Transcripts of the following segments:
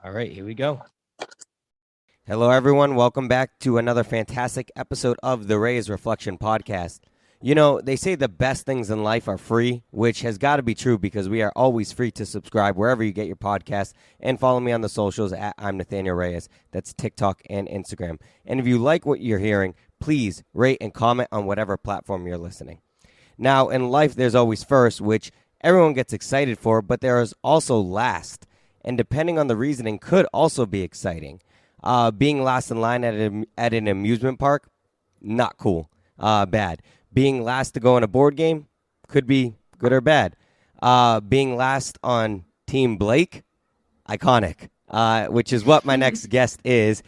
All right, here we go. Hello, everyone. Welcome back to another fantastic episode of the Reyes Reflection Podcast. You know, they say the best things in life are free, which has got to be true because we are always free to subscribe wherever you get your podcasts and follow me on the socials at I'm Nathanael Reyes. That's TikTok and Instagram. And if you like what you're hearing, please rate and comment on whatever platform you're listening. Now, in life, there's always first, which everyone gets excited for, but there is also last. And depending on the reasoning, could also be exciting. Being last in line at an amusement park, not cool. Bad. Being last to go on a board game, could be good or bad. Being last on Team Blake, iconic, which is what my next guest is.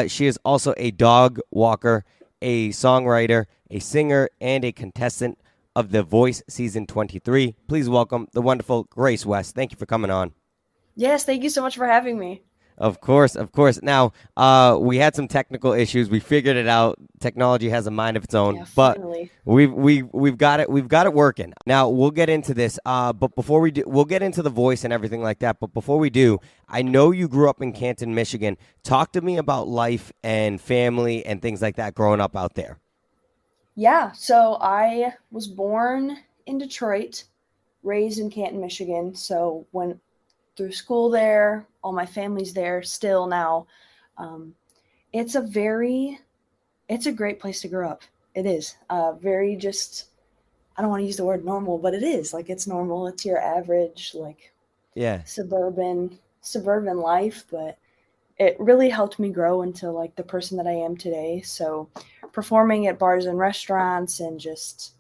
She is also a dog walker, a songwriter, a singer, and a contestant of The Voice Season 23. Please welcome the wonderful Grace West. Thank you for coming on. Yes, thank you so much for having me. Of course, of course. Now, we had some technical issues. We figured it out. Technology has a mind of its own, Yeah, but finally. we've got it. We've got it working. Now, we'll get into this. But before we do, we'll get into The Voice and everything like that. But before we do, I know you grew up in Canton, Michigan. Talk to me about life and family and things like that growing up out there. Yeah, so I was born in Detroit, raised in Canton, Michigan. So went through school there. All my family's there still now. It's a great place to grow up. It is very just, I don't want to use the word normal, but it is like, it's normal. It's your average, like Yeah. suburban life, but it really helped me grow into like the person that I am today. So performing at bars and restaurants and just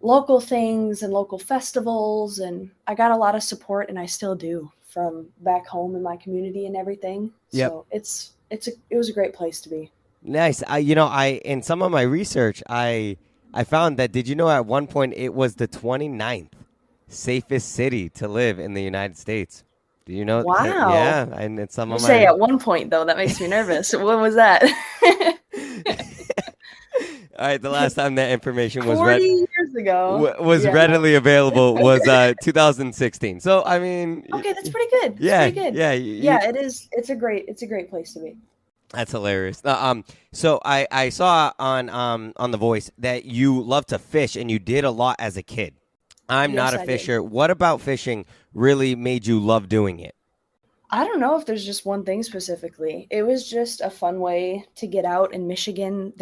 local things and local festivals, and I got a lot of support, and I still do, from back home in my community and everything. Yep. So it was a great place to be. Nice. In some of my research, I found that, did you know at one point it was the 29th safest city to live in the United States? Do you know? Wow. Yeah, and it's some You of say my at one point, though, that makes me nervous. What was that? All right, the last time that information was 40 years ago. Yeah. readily available was 2016. So I mean, Okay, that's pretty good. Yeah, That's pretty good. yeah, Yeah, it is. It's a great place to be. that's hilarious. So I saw on The Voice that you love to fish and you did a lot as a kid. I'm Yes, not a I did. fisher. What about fishing really made you love doing it? I don't know if there's just one thing specifically. It was just a fun way to get out in Michigan.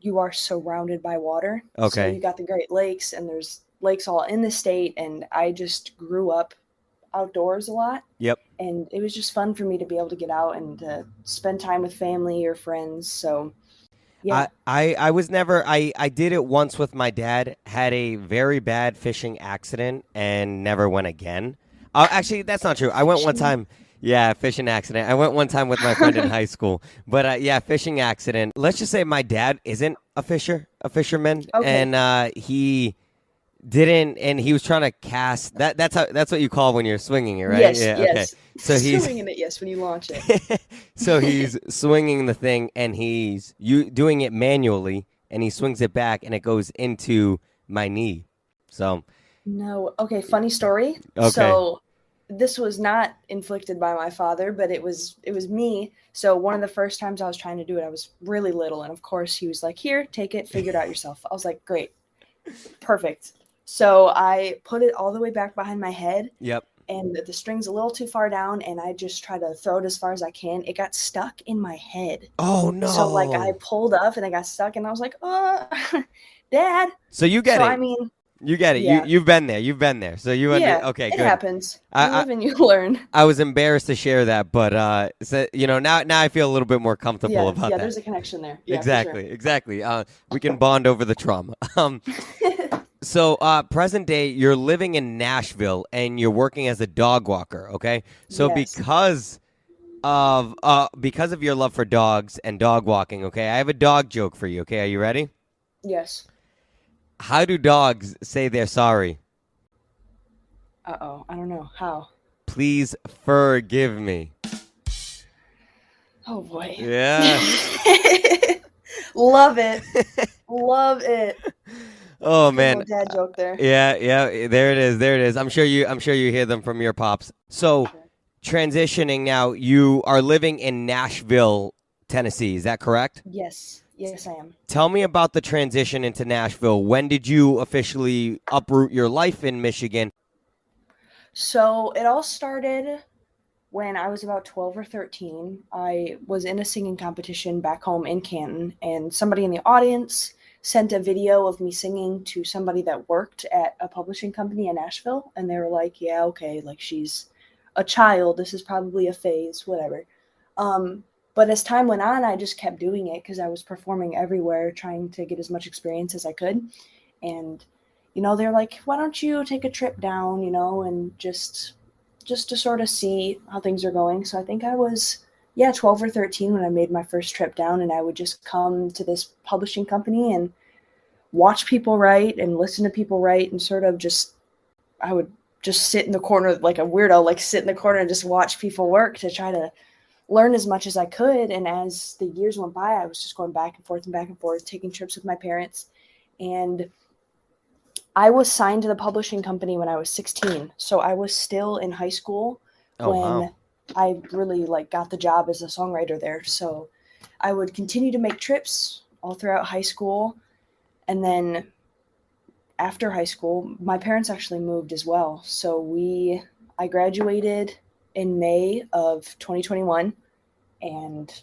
You are surrounded by water. So Okay. you got the Great Lakes, and there's lakes all in the state, and I just grew up outdoors a lot. Yep. And it was just fun for me to be able to get out and spend time with family or friends. So yeah. I was never I did it once with my dad, had a very bad fishing accident and never went again. Actually, that's not true. I went one time. Yeah, fishing accident. I went one time with my friend in high school. But yeah, fishing accident. Let's just say my dad isn't a fisherman. Okay. And he didn't, and he was trying to cast. That's what you call when you're swinging it, right? Yes, Yeah, yes. okay. So he's swinging it, yes, when you launch it. so he's swinging the thing, and he's doing it manually, and he swings it back, and it goes into my knee. So No. Okay, funny story. Okay. So this was not inflicted by my father, but it was me. So one of the first times I was trying to do it, I was really little, and of course he was like, "Here, take it, figure it out yourself." I was like, "Great. Perfect." So I put it all the way back behind my head, yep. and the string's a little too far down, and I just try to throw it as far as I can. It got stuck in my head. Oh no! So like I pulled up and I got stuck, and I was like, Dad." So you get So it. I mean, You get it. Yeah. You've been there. You've been there. So you okay, it good. happens. You I- live and you learn. I was embarrassed to share that, but now I feel a little bit more comfortable about that. There's a connection there. Yeah, for Exactly. We can bond over the trauma. sure. So present day, you're living in Nashville and you're working as a dog walker. Okay. So Yes. because of your love for dogs and dog walking. Okay, I have a dog joke for you. Okay, are you ready? Yes. How do dogs say they're sorry? Uh-oh. I don't know. How? Please forgive me. Oh, boy. Yeah. Love it. Love it. Oh Good man. little dad joke there. Yeah. There it is. I'm sure you hear them from your pops. So, Sure. transitioning now, you are living in Nashville, Tennessee. Is that correct? Yes. Yes, I am. Tell me about the transition into Nashville. When did you officially uproot your life in Michigan? So it all started when I was about 12 or 13. I was in a singing competition back home in Canton, and somebody in the audience sent a video of me singing to somebody that worked at a publishing company in Nashville, and they were like, yeah, okay, like she's a child, this is probably a phase, whatever. But as time went on, I just kept doing it because I was performing everywhere, trying to get as much experience as I could. And they're like, why don't you take a trip down, and just to sort of see how things are going. So I think I was 12 or 13 when I made my first trip down, and I would just come to this publishing company and watch people write and listen to people write, and sort of I would just sit in the corner like a weirdo, like sit in the corner and just watch people work to try to learn as much as I could. And as the years went by, I was just going back and forth, taking trips with my parents. And I was signed to the publishing company when I was 16. So I was still in high school when I really got the job as a songwriter there. So I would continue to make trips all throughout high school. And then after high school, my parents actually moved as well. So I graduated in May of 2021, and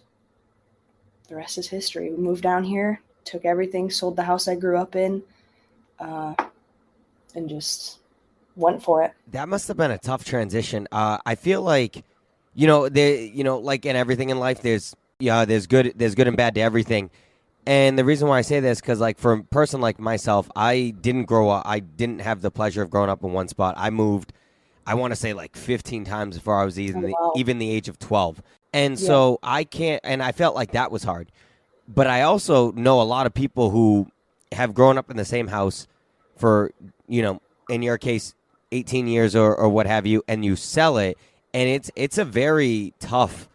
the rest is history. We moved down here, took everything, sold the house I grew up in, and just went for it. That must have been a tough transition. I feel like, like in everything in life, there's good and bad to everything. And the reason why I say this, because for a person like myself, I didn't grow up. I didn't have the pleasure of growing up in one spot. I moved, I want to say 15 times before I was even the age of 12. And so I can't, and I felt like that was hard. But I also know a lot of people who have grown up in the same house for, in your case, 18 years or what have you, and you sell it. And it's a very tough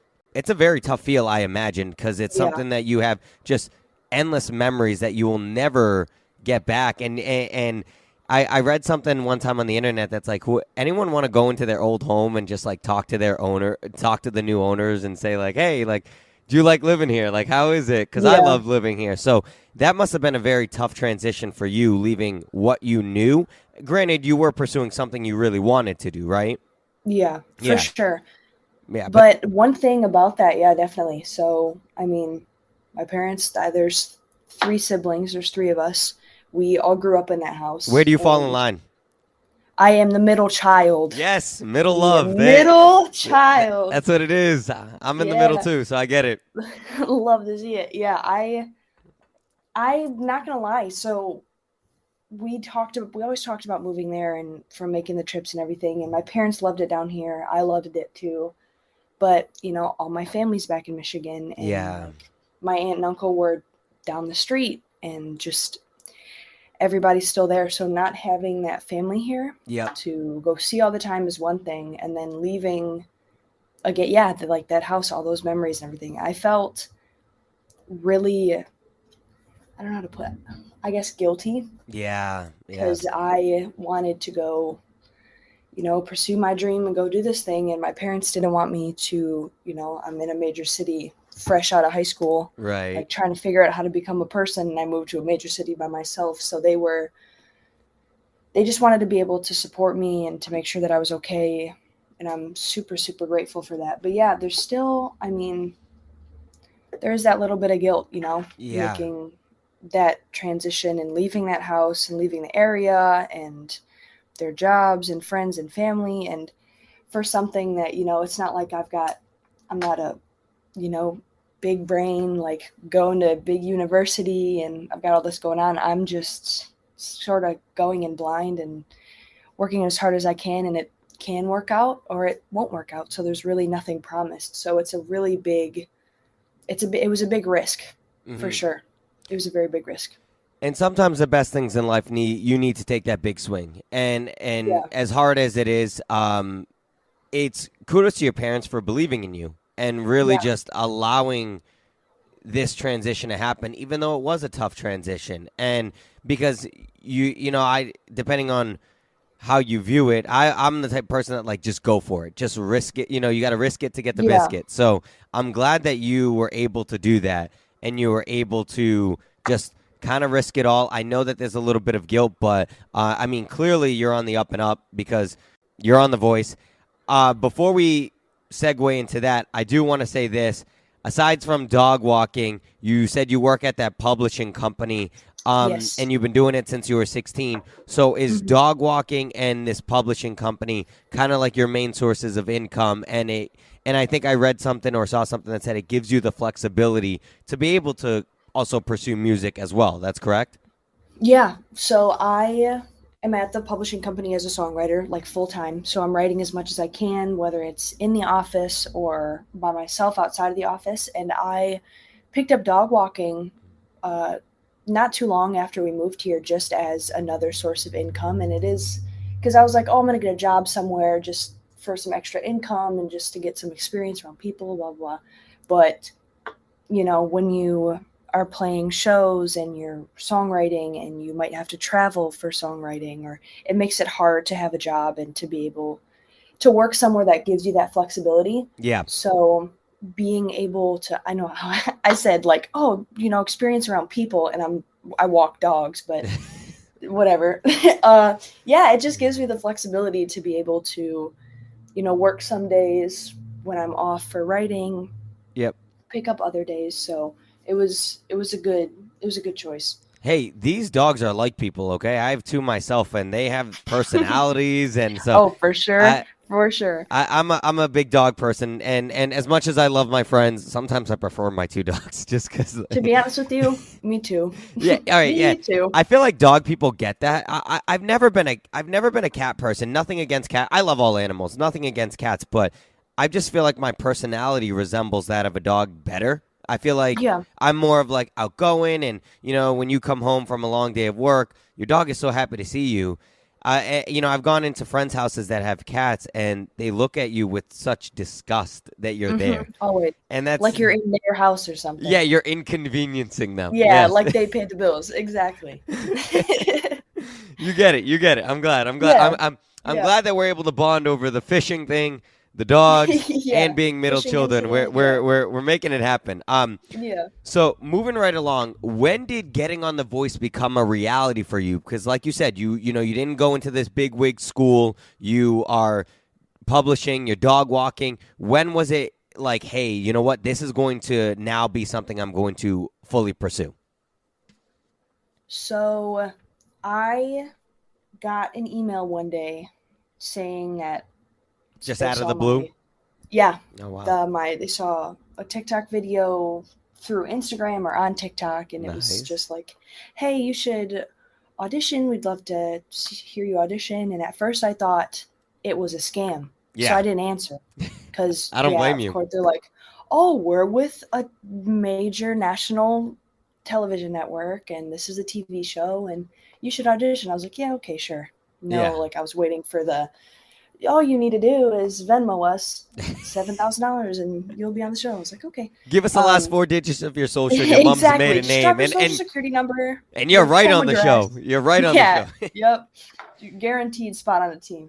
feel, I imagine, because it's something that you have just endless memories that you will never get back. And I read something one time on the internet that's like, anyone want to go into their old home and just talk to the new owners and say hey, do you like living here? How is it? Because I love living here. So that must have been a very tough transition for you, leaving what you knew. Granted, you were pursuing something you really wanted to do, right? Yeah, for sure. Yeah, but one thing about that, definitely. So, I mean, my parents, there's 3 siblings. There's 3 of us. We all grew up in that house. Where do you fall in line? I am the middle child. Yes, middle love. Middle child. That's what it is. I'm in the middle too, so I get it. Love to see it. Yeah, I'm not gonna lie. So we always talked about moving there and from making the trips and everything. And my parents loved it down here. I loved it too. But all my family's back in Michigan, and my aunt and uncle were down the street, and just everybody's still there. So not having that family here to go see all the time is one thing, and then leaving again, that house, all those memories and everything. I felt really, I don't know how to put it, I guess guilty. Yeah. Because I wanted to go, pursue my dream and go do this thing. And my parents didn't want me to, I'm in a major city fresh out of high school, right? Trying to figure out how to become a person. And I moved to a major city by myself. So they just wanted to be able to support me and to make sure that I was okay. And I'm super, super grateful for that. But there's still, there's that little bit of guilt, making that transition and leaving that house and leaving the area and their jobs and friends and family, and for something that, it's not like I'm not a, big brain, going to a big university and I've got all this going on. I'm just sort of going in blind and working as hard as I can, and it can work out or it won't work out. So there's really nothing promised. So it's a really big, it was a big risk for sure. It was a very big risk. And sometimes the best things in life you need to take that big swing. And as hard as it is, it's kudos to your parents for believing in you and really just allowing this transition to happen, even though it was a tough transition. And because I depending on how you view it. I'm the type of person that like just go for it, just risk it. You got to risk it to get the Yeah. biscuit. So I'm glad that you were able to do that and you were able to just kind of risk it all. I know that there's a little bit of guilt, but I mean, clearly you're on the up and up because you're on The Voice. Before we segue into that, I do want to say this. Aside from dog walking, you said you work at that publishing company, Yes. and you've been doing it since you were 16. So is Hmm. dog walking and this publishing company kind of like your main sources of income? And I think I read something or saw something that said it gives you the flexibility to be able to also pursue music as well. That's correct? Yeah. So I am at the publishing company as a songwriter, like full time. So I'm writing as much as I can, whether it's in the office or by myself outside of the office. And I picked up dog walking uh, not too long after we moved here, just as another source of income. And it is because I was like, oh, I'm going to get a job somewhere just for some extra income and just to get some experience around people, blah, blah. But when you are playing shows and you're songwriting and you might have to travel for songwriting, or it makes it hard to have a job and to be able to work somewhere that gives you that flexibility. Yeah. So being able to, I know how I said like, oh, experience around people, and I walk dogs, but whatever. Yeah, it just gives me the flexibility to be able to, work some days when I'm off for writing, Yep. pick up other days. So it was a good choice. Hey, these dogs are like people, okay? I have two myself, and they have personalities, and so Oh, for sure, I, for sure. I'm a big dog person, and as much as I love my friends, sometimes I prefer my two dogs just because. To be honest with you, me too. Yeah, all right, yeah. Me too. I feel like dog people get that. I've never been a cat person. Nothing against cat. I love all animals. Nothing against cats, but I just feel like my personality resembles that of a dog better. I feel like Yeah. I'm more of like outgoing, and when you come home from a long day of work, your dog is so happy to see you. I've gone into friends' houses that have cats, and they look at you with such disgust that you're there, Always. and that's Like you're in their house or yeah, something. you're inconveniencing them. Yeah, Yes. like they paid the bills. Exactly. You get it. You get it. I'm glad. I'm glad. Yeah. I'm Yeah. glad that we're able to bond over the fishing thing, the dogs, and Yeah. being middle Fishing children. We're incident. we're Yeah. we're we're making it happen. Yeah. So moving right along, when did getting on The Voice become a reality for you? Because like you said, you didn't go into this big wig school. You are publishing, you're dog walking. When was it like, hey, you know what? This is going to now be something I'm going to fully pursue. So I got an email one day saying that Just they out of saw the blue. yeah, Oh wow. they saw a TikTok video through Instagram or on TikTok, and it was Nice. just like, "Hey, you should audition. We'd love to hear you audition." And at first, I thought it was a scam, so Yeah. I didn't answer because, I don't yeah, blame of you. course, they're like, "Oh, we're with a major national television network, and this is a TV show, and you should audition." I was like, "Yeah, okay, sure." Yeah. No, like I was waiting for the all you need to do is Venmo us $7,000 and you'll be on the show. I was like, okay. Give us the last Um, four digits of your social and your mom's exactly. maiden Just drop name, your and social and security number, and you're your right home on the show. address. You're right on the Yeah. show. Yep. Guaranteed spot on the team.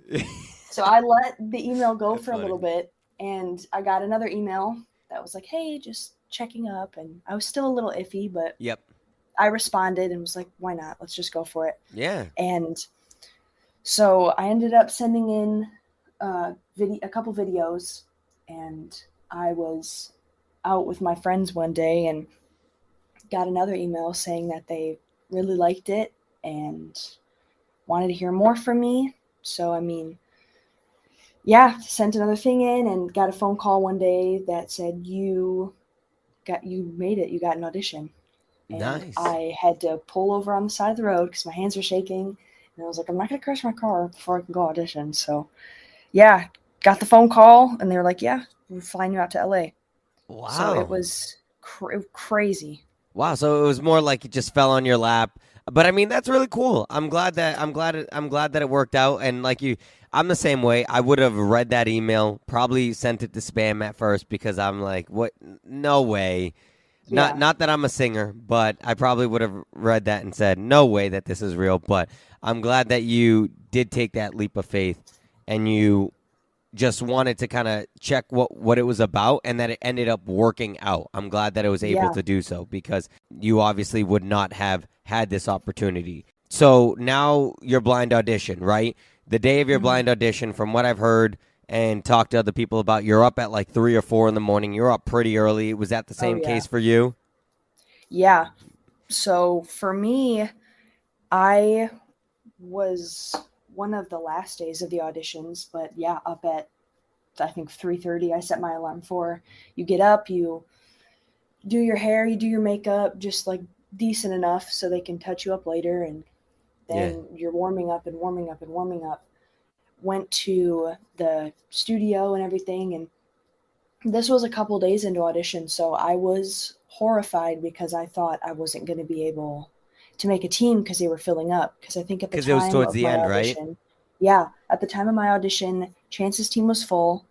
So I let the email go That's for a funny. little bit, and I got another email that was like, hey, just checking up. And I was still a little iffy, but Yep. I responded and was like, why not? Let's just go for it. Yeah. And so I ended up sending in a couple videos, and I was out with my friends one day and got another email saying that they really liked it and wanted to hear more from me. So, I mean, yeah, sent another thing in and got a phone call one day that said, you made it, you got an audition. And Nice. I had to pull over on the side of the road because my hands were shaking. And I was like, I'm not going to crash my car before I can go audition. So, yeah, got the phone call, and they were like, yeah, we're flying you out to LA. Wow. So it was crazy. Wow. So it was more like it just fell on your lap. But I mean, that's really cool. I'm glad that it worked out. And like I'm the same way. I would have read that email, probably sent it to spam at first because I'm like, what? No way. Yeah. Not that I'm a singer, but I probably would have read that and said, no way that this is real. But I'm glad that you did take that leap of faith and you just wanted to kind of check what it was about and that it ended up working out. I'm glad that it was able Yeah. to do so because you obviously would not have had this opportunity. So now your blind audition, right? The day of your Mhm. blind audition, from what I've heard and talked to other people about, you're up at like 3 or 4 in the morning. You're up pretty early. Was that the Oh same yeah. case for you? Yeah. So for me, I was one of the last days of the auditions, but yeah, up at I think 3:30 I set my alarm for. You get up, you do your hair, you do your makeup, just like decent enough so they can touch you up later, and Yeah. then you're warming up and warming up and warming up. Went to the studio and everything, and this was a couple days into audition, so I was horrified because I thought I wasn't going to be able to make a team because they were filling up. Because I think at the Because it was time towards of the my end, right? audition, yeah, at the time of my audition, Chance's team was full,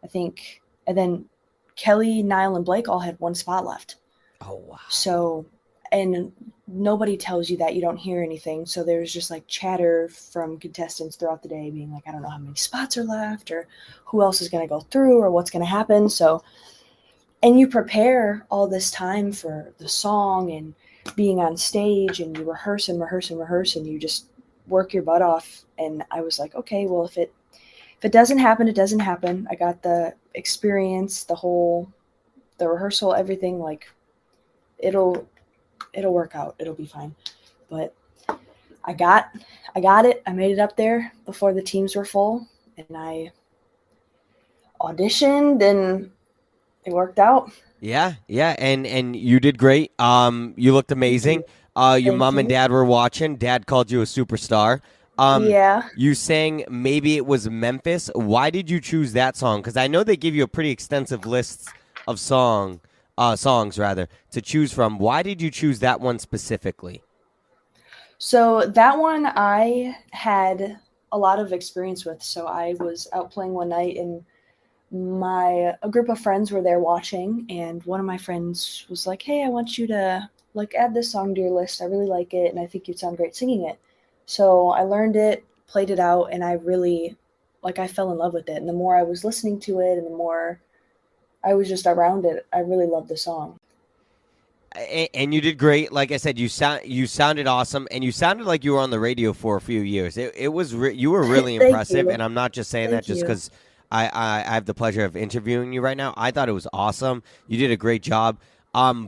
I think, and then Kelly, Niall, and Blake all had one spot left. Oh, wow. So, and nobody tells you that, you don't hear anything. So there's just like chatter from contestants throughout the day being like, I don't know how many spots are left or who else is going to go through or what's going to happen. So, and you prepare all this time for the song and being on stage and you rehearse and rehearse and rehearse and you just work your butt off. And I was like, okay, well, if it doesn't happen, it doesn't happen. I got the experience, the rehearsal, everything. Like it'll work out. It'll be fine. But I got it. I made it up there before the teams were full, and I auditioned, and it worked out. Yeah, yeah, and you did great. You looked Thank amazing. you. Your Thank mom and you. dad were watching. Dad called you a superstar. Yeah. You sang maybe it was Memphis. Why did you choose that song? Because I know they give you a pretty extensive list of songs rather to choose from. Why did you choose that one specifically? So that one I had a lot of experience with. So I was out playing one night, and a group of friends were there watching, and one of my friends was like, "Hey, I want you to like add this song to your list. I really like it, and I think you'd sound great singing it." So I learned it, played it out, and I really I fell in love with it. And the more I was listening to it, and the more I was just around it, I really loved the song. And you did great. Like I said, you sounded awesome, and you sounded like you were on the radio for a few years. It was you were really Thank impressive, you. and I'm not just saying that Thank just you. because I have the pleasure of interviewing you right now. I thought it was awesome. You did a great job.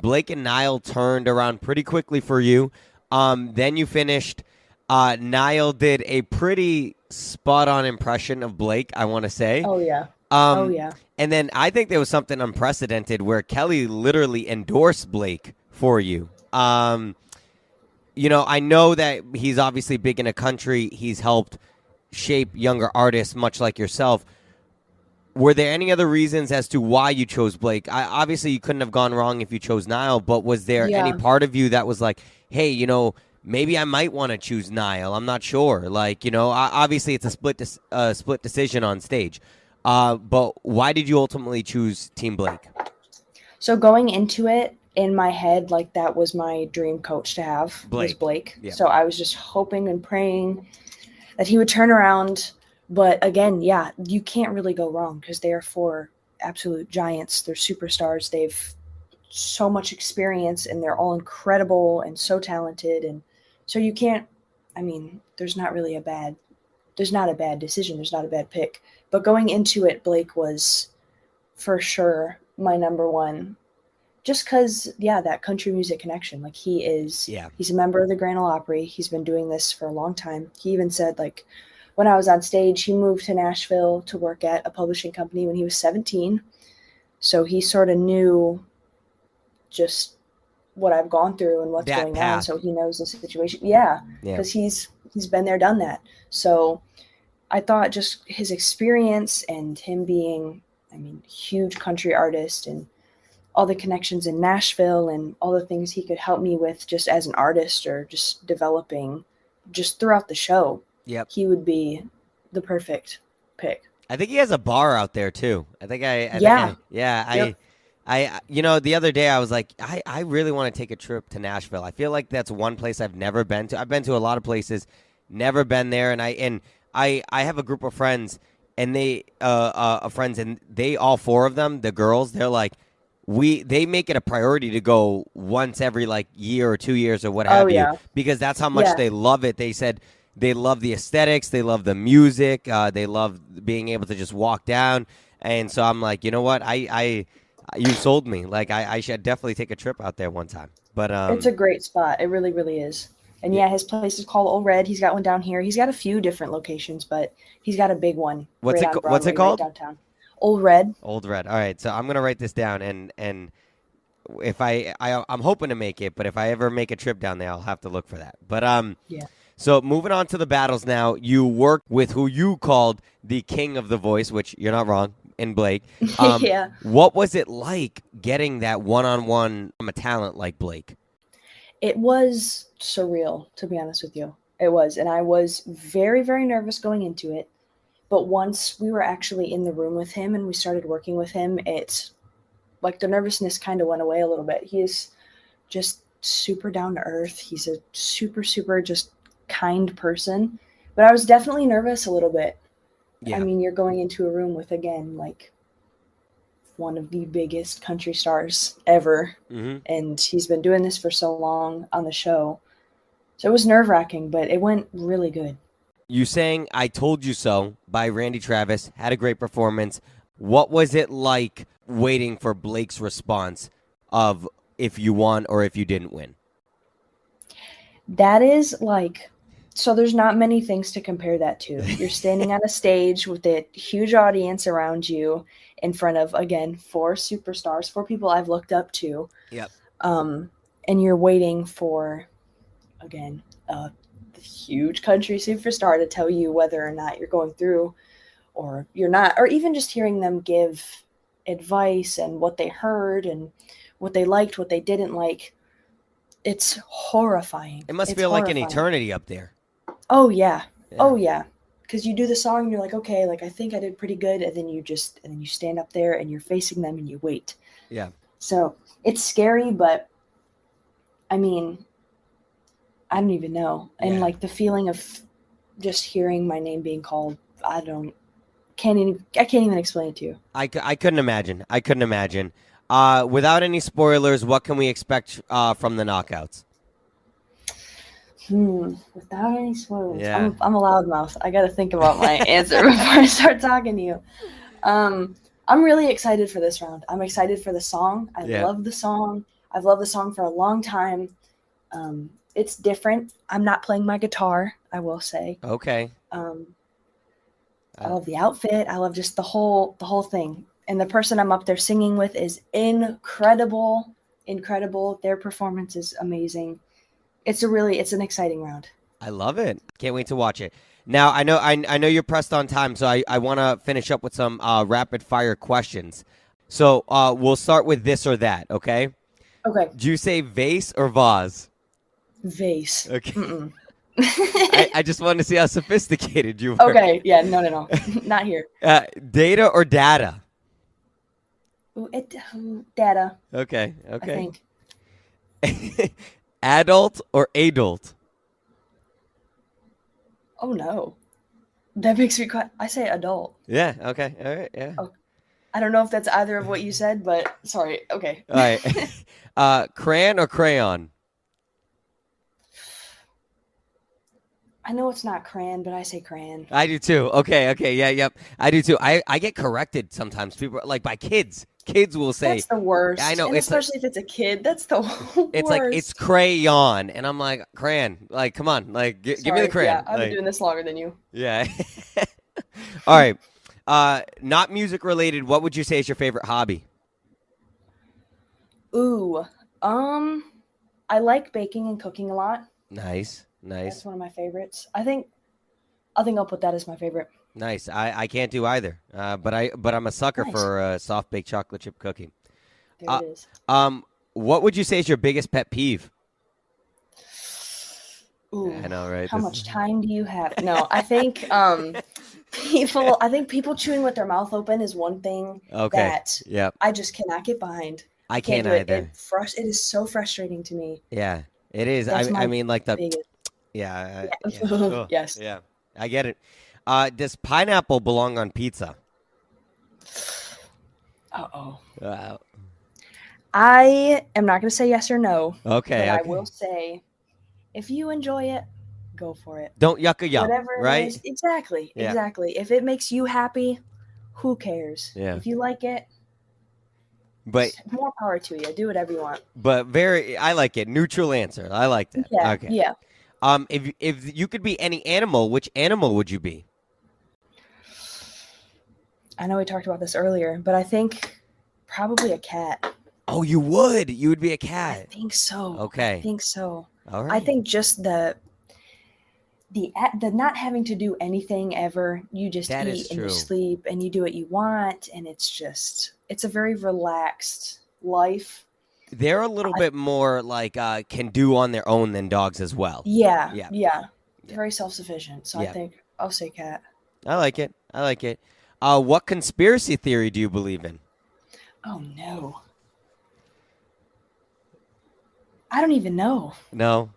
Blake and Niall turned around pretty quickly for you. Then you finished. Niall did a pretty spot on impression of Blake, I want to say. Oh yeah. Oh Um, yeah. and then I think there was something unprecedented where Kelly literally endorsed Blake for you. I know that he's obviously big in a country. He's helped shape younger artists, much like yourself. Were there any other reasons as to why you chose Blake? Obviously, you couldn't have gone wrong if you chose Niall, but was there any Yeah. part of you that was like, hey, maybe I might want to choose Niall? I'm not sure. Like, obviously it's a split decision on stage. But why did you ultimately choose Team Blake? So going into it in my head, like that was my dream coach to have was Blake. Blake. Yeah. So I was just hoping and praying that he would turn around. But again, yeah, you can't really go wrong because they are four absolute giants. They're superstars. They've so much experience and they're all incredible and so talented. And so you can't, I mean, there's not a bad decision. There's not a bad pick. But going into it, Blake was for sure my number one just because yeah, that country music connection. Like Yeah. he's a member of the Grand Ole Opry. He's been doing this for a long time. He even said like when I was on stage, he moved to Nashville to work at a publishing company when he was 17. So he sort of knew just what I've gone through and what's That going on, path. so he knows the situation. Yeah, Yeah. because he's been there, done that. So I thought just his experience and him being, I mean, huge country artist and all the connections in Nashville and all the things he could help me with just as an artist or just developing just throughout the show, Yep. he would be the perfect pick. I think he has a bar out there too. Yeah. Yeah, Yep. the other day I was like, I really want to take a trip to Nashville. I feel like that's one place I've never been to. I've been to a lot of places, never been there, and I have a group of friends, and they and they all four of them, the girls, they're like, they make it a priority to go once every like year or 2 years or what Oh have you, yeah. because that's how much Yeah. they love it. They said they love the aesthetics, they love the music, they love being able to just walk down. And so I'm like, you know what, you sold me. Like I should definitely take a trip out there one time. But It's a great spot. It really, really is. And yeah, yeah, his place is called Old Red. He's got one down here. He's got a few different locations, but he's got a big one right on what's it Broadway, right called? downtown. Old Red. Old Red. All right, so I'm gonna write this down, and if I'm hoping to make it, but if I ever make a trip down there, I'll have to look for that. But Yeah. so moving on to the battles now, you worked with who you called the king of the voice, which you're not wrong, in Blake. Yeah. What was it like getting that one-on-one from a talent like Blake? It was surreal, to be honest with you. It was. And I was very, very nervous going into it. But once we were actually in the room with him and we started working with him, it's like the nervousness kind of went away a little bit. He is just super down to earth. He's a super, super just kind person. But I was definitely nervous a little bit. Yeah. I mean, you're going into a room with, again, like one of the biggest country stars ever. Mm-hmm. And he's been doing this for so long on the show. So it was nerve-wracking, but it went really good. You sang "I Told You So" by Randy Travis, had a great performance. What was it like waiting for Blake's response of if you won or if you didn't win? That is like, so there's not many things to compare that to. You're standing on a stage with a huge audience around you in front of, again, four superstars, four people I've looked up to. Yep. And you're waiting for, again, a huge country superstar to tell you whether or not you're going through or you're not, or even just hearing them give advice and what they heard and what they liked, what they didn't like. It's horrifying. It must It's feel like an horrifying. eternity up there. Oh yeah. Yeah. Oh yeah. Because you do the song and you're like, okay, like I think I did pretty good, and then you stand up there and you're facing them and you wait. Yeah. So it's scary, but I mean, I don't even know. And Yeah. like the feeling of just hearing my name being called, I can't even explain it to you. I couldn't imagine. I couldn't imagine. Without any spoilers, what can we expect from the knockouts? Without any spoilers. Yeah. I'm a loudmouth. I got to think about my answer before I start talking to you. I'm really excited for this round. I'm excited for the song. I love the song. I've loved the song for a long time. It's different. I'm not playing my guitar, I will say. Okay. I love the outfit. I love just the whole thing. And the person I'm up there singing with is incredible. Their performance is amazing. It's an exciting round. I love it. Can't wait to watch it. Now, I know you're pressed on time, so I want to finish up with some rapid fire questions. So we'll start with this or that, okay? Okay. Do you say vase or vase? Vase. Okay. I just wanted to see how sophisticated you were. Okay. Yeah. No. Not here. Data or data? Data. Okay. I think. Adult or adult? Oh no, that makes me quite. I say adult. Yeah. Okay. All right. Yeah. Oh, I don't know if that's either of what you said, but sorry. Okay. All right. Crayon or crayon? I know it's not crayon, but I say crayon. I do too. Okay. Yeah. Yep. I do too. I get corrected sometimes. People like by kids. Kids will say that's the worst. I know, and especially if it's a kid. That's the worst. It's like it's crayon, and I'm like crayon. Like, come on, like give me the crayon. Yeah, I've been doing this longer than you. Yeah. All right. Not music related. What would you say is your favorite hobby? Ooh, I like baking and cooking a lot. Nice. That's one of my favorites. I think I'll put that as my favorite. Nice. I can't do either. But I'm a sucker for soft baked chocolate chip cookie. There it is. What would you say is your biggest pet peeve? Ooh, I know, right? How much time do you have? No, I think people chewing with their mouth open is one thing that I just cannot get behind. I can't either. It is so frustrating to me. Yeah, it is. I mean, like the biggest. Yeah. Yeah. Yeah. Oh, Yes. yeah. I get it. Does pineapple belong on pizza? Uh-oh. Uh, I am not going to say yes or no, but okay. I will Okay. say if you enjoy it, go for it. Don't yuck a yum, Whatever it right? is, exactly, Yeah. exactly. If it makes you happy, who cares? Yeah. If you like it, But more power to you. Do whatever you want. I like it. Neutral answer. I like that. Yeah, Okay. yeah. If you could be any animal, which animal would you be? I know we talked about this earlier, but I think probably a cat. Oh, you would. You would be a I cat. think so. Okay. I think so. All right. I think just the not having to do anything ever. You just That is eat and you true. sleep and you do what you want, and it's a very relaxed life. They're a little bit more like can do on their own than dogs as well. Yeah, Yeah. yeah. Yeah. Very self-sufficient. So Yeah. I think I'll say cat. I like it. I like it. What conspiracy theory do you believe in? Oh no. I don't even know. No.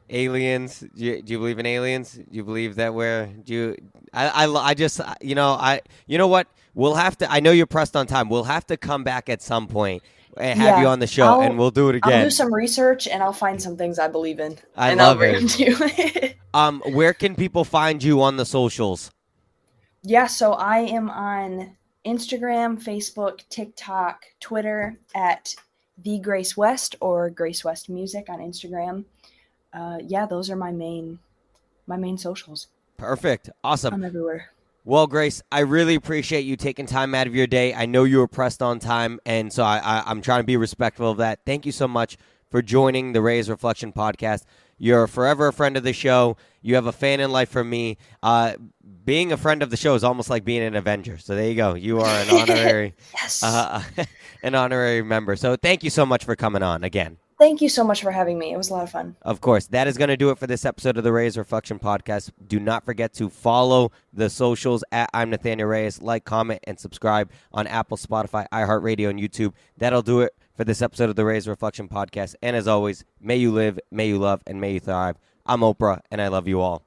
Aliens? Do you believe in aliens? Do you believe that we're do you I just you know what? We'll have to I know you're pressed on time. We'll have to come back at some point and have you Yeah, on the show and we'll do it I'll do again. some research and I'll find some things I believe in, I and I'll love bring them it. to you. Where can people find you on the socials? Yeah, so I am on Instagram, Facebook, TikTok, Twitter at the Grace West or Grace West Music on Instagram. Yeah, those are my main socials. Perfect. Awesome. I'm everywhere. Well, Grace, I really appreciate you taking time out of your day. I know you were pressed on time, and so I'm trying to be respectful of that. Thank you so much for joining the Reyes Reflection Podcast. You're forever a friend of the show. You have a fan in life from me. Being a friend of the show is almost like being an Avenger. So there you go. You are an honorary, Yes. an honorary member. So thank you so much for coming on again. Thank you so much for having me. It was a lot of fun. Of course, that is going to do it for this episode of the Reyes Reflection Podcast. Do not forget to follow the socials at I'm Nathanael Reyes. Like, comment, and subscribe on Apple, Spotify, iHeartRadio, and YouTube. That'll do it for this episode of the Reyes Reflection Podcast. And as always, may you live, may you love, and may you thrive. I'm Oprah, and I love you all.